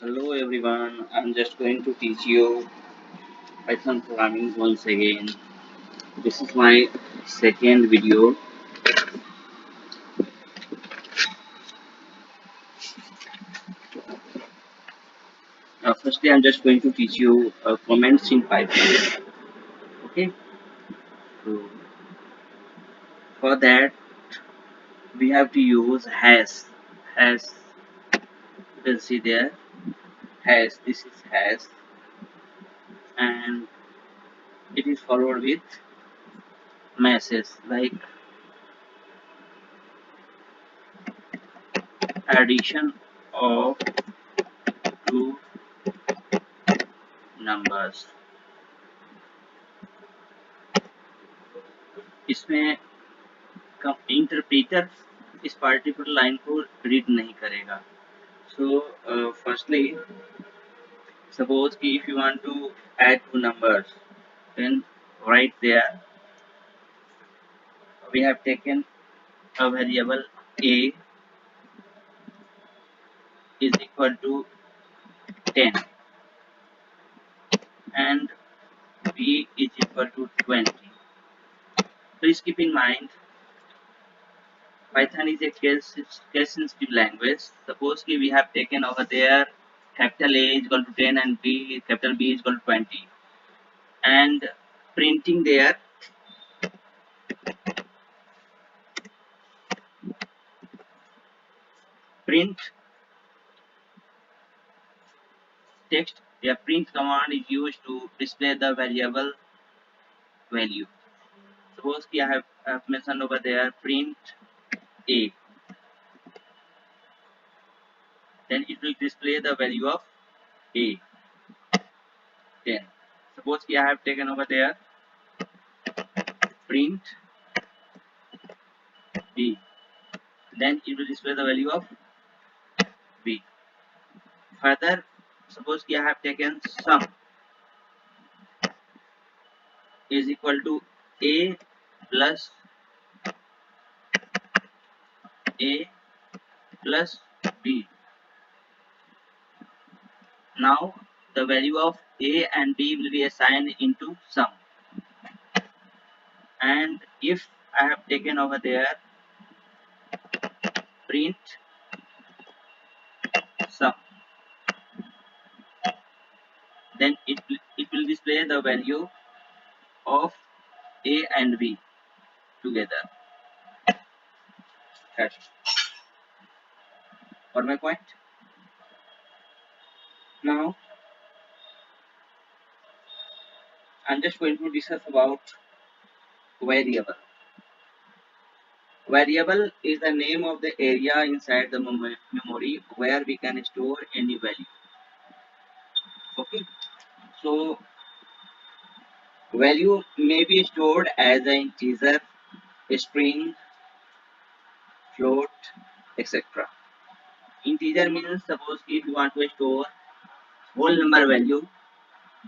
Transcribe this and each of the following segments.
Hello everyone, I'm just going to teach you Python programming once again. This is my second video. Firstly, I'm just going to teach you comments in Python. Okay, so for that we have to use hash. Hash, you can see there. Hash. This is hash, and it is followed with message like addition of two numbers. इसमें interpreter इस particular line को read नहीं करेगा. So firstly, suppose if you want to add two numbers, then right there we have taken a variable a is equal to 10 and b is equal to 20. Please keep in mind Python is a case sensitive language. Suppose we have taken over there capital A is equal to 10 and capital B is equal to 20, and printing there print text. A print command is used to display the variable value. Suppose I have mentioned over there print a, then it will display the value of a 10. Suppose I have taken over there print b, then it will display the value of b. Further, suppose I have taken sum is equal to a plus a plus b. Now the value of a and b will be assigned into sum, and if I have taken over there print sum, then it will display the value of a and b together. That's for my point. Now I'm just going to discuss about variable. Variable is the name of the area inside the memory where we can store any value. Okay, so value may be stored as an integer, a string, float, etc. Integer means suppose if you want to store whole number value,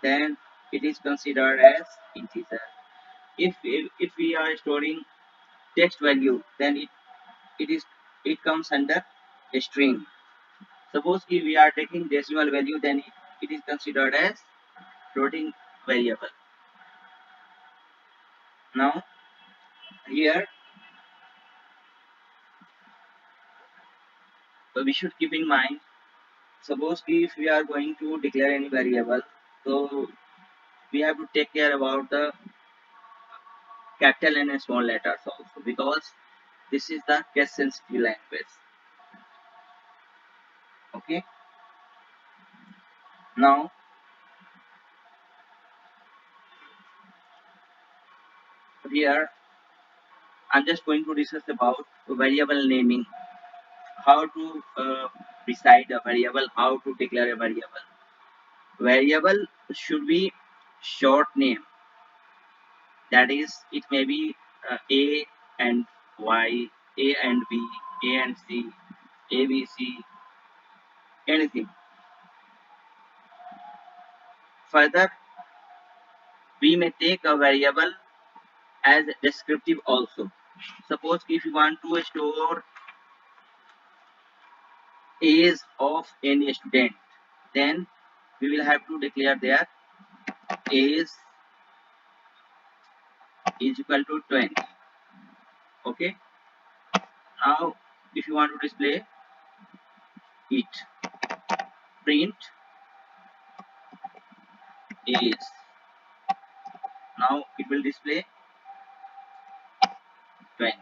then it is considered as integer. If we are storing text value, then it is it comes under a string. Suppose if we are taking decimal value, then it is considered as floating variable. Now here we should keep in mind, suppose if we are going to declare any variable, so we have to take care about the capital and small letters also, because this is the case sensitive language. Okay, now here I'm just going to discuss about variable naming, how to decide a variable, how to declare a variable. Variable should be short name, that is it may be a and y, a and b, a and c, abc, anything. Further, we may take a variable as descriptive also. Suppose if you want to store age of any student, then we will have to declare their age is equal to 20. Okay, now if you want to display it, print age. Now it will display 20.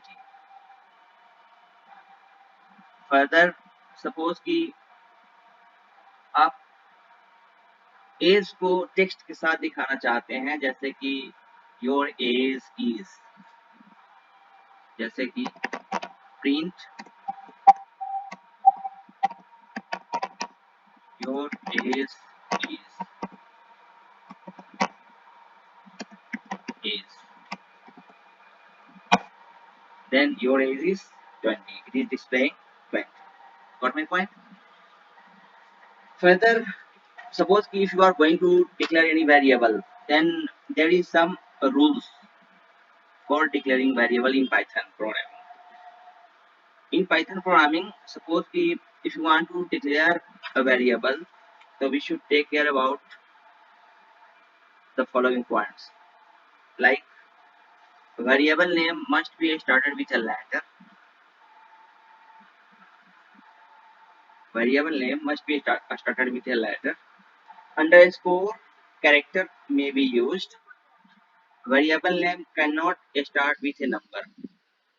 Further suppose कि आप as को text के साथ दिखाना चाहते हैं, जैसे कि योर एज इज, जैसे कि print your age is then your age is 20. It is displaying 20. Got my point? Further, suppose if you are going to declare any variable, then there is some rules for declaring variable in Python programming. In Python programming, suppose if you want to declare a variable, so we should take care about the following points. Like variable name must be started with a letter. Variable name must be started with a letter. Underscore character may be used. Variable name cannot start with a number.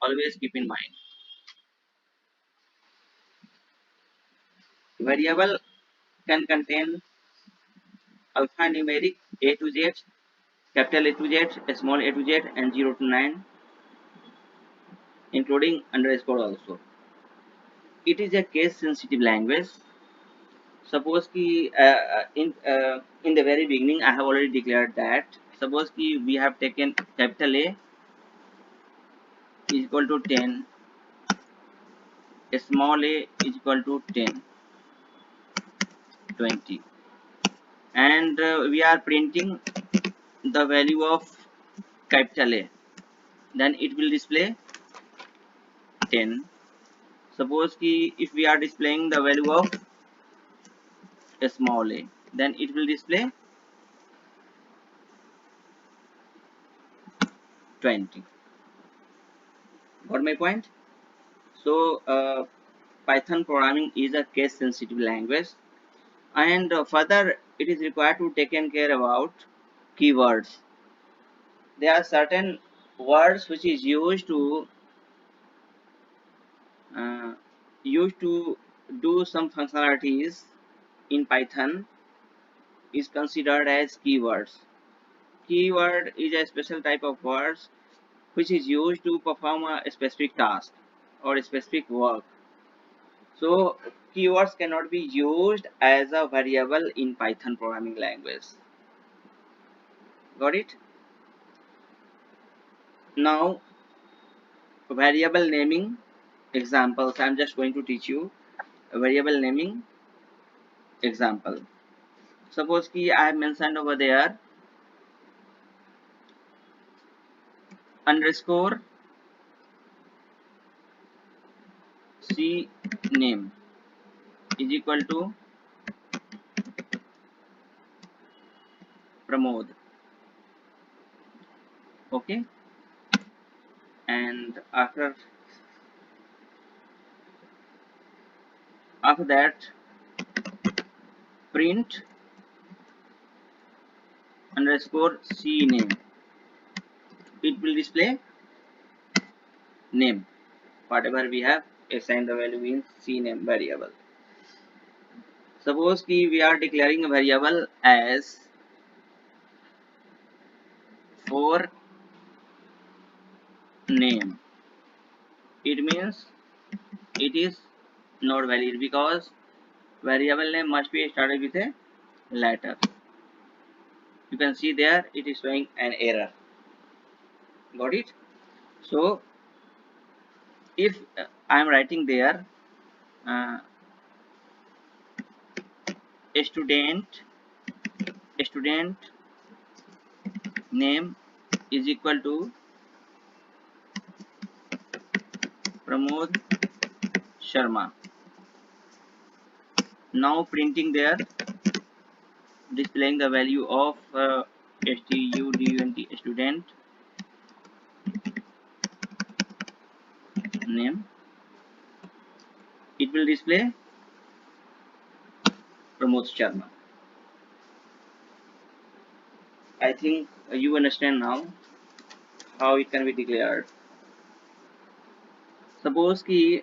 Always keep in mind. Variable can contain alphanumeric A to Z, capital A to Z, small a to Z, and 0 to 9, including underscore also. It is a case sensitive language. Suppose in the very beginning I have already declared that. Suppose we have taken capital A is equal to 10, small a is equal to 10, 20, and we are printing the value of capital A, then it will display 10. Suppose if we are displaying the value of a small a, then it will display 20. Got my point? So Python programming is a case sensitive language, and further it is required to take care about keywords. There are certain words which is uh, used to do some functionalities in Python is considered as keywords. Keyword is a special type of words which is used to perform a specific task or a specific work. So keywords cannot be used as a variable in Python programming language. Got it? Now variable naming examples. I'm just going to teach you a variable naming example. Suppose I have mentioned over there underscore c name is equal to Pramod. Okay, and after that print underscore c name. It will display name, whatever we have assigned the value in c name variable. Suppose we are declaring a variable as for name. It means it is not valid because variable name must be started with a letter. You can see there it is showing an error. Got it? So if I am writing there uh, a student name is equal to Pramod Sharma. Now printing there displaying the value of student name. It will display Pramod Sharma. I think you understand now how it can be declared. Suppose कि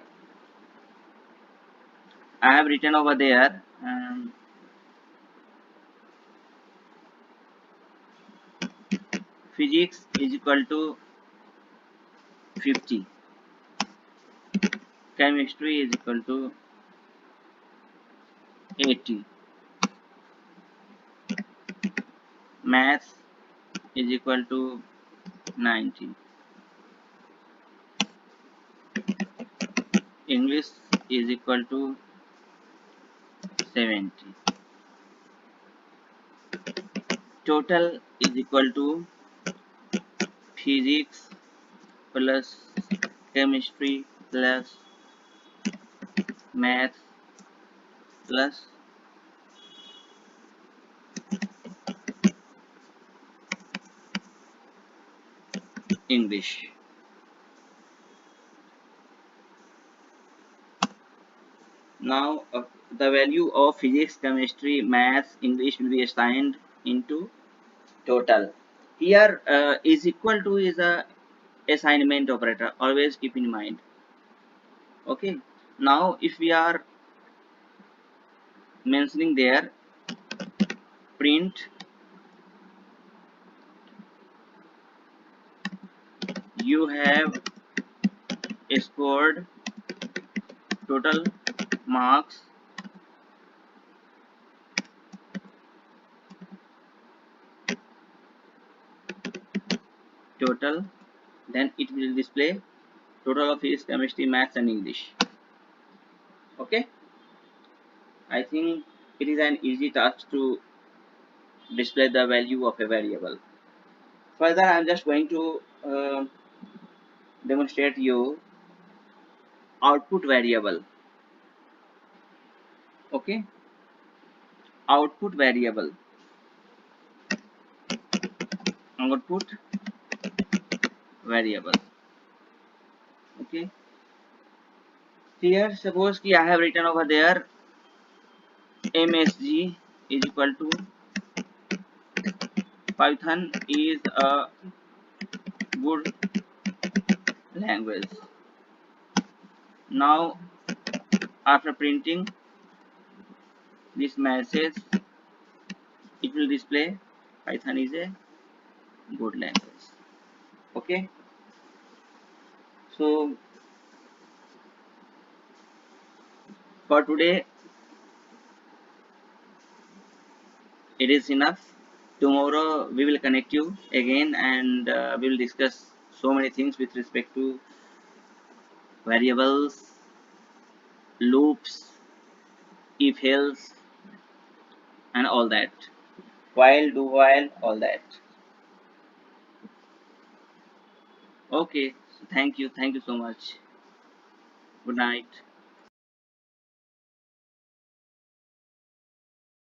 I have written over there physics is equal to 50, chemistry is equal to 80, maths is equal to 90, English is equal to 70. Total is equal to physics plus chemistry plus math plus English. Now the value of physics, chemistry, maths, English will be assigned into total. Here is equal to is a assignment operator. Always keep in mind. Okay. Now if we are mentioning there print you have scored total marks total, then it will display total of his chemistry, maths and English. Okay, I think it is an easy task to display the value of a variable. Further, I am just going to demonstrate you output variable. Okay, output variable, output variable. Okay, here suppose ki I have written over there MSG is equal to Python is a good language. Now after printing this message, it will display Python is a good language. Okay, so for today it is enough. Tomorrow we will connect you again and we will discuss so many things with respect to variables, loops, if else and all that, while, do while, all that. Okay, so thank you so much. Good night.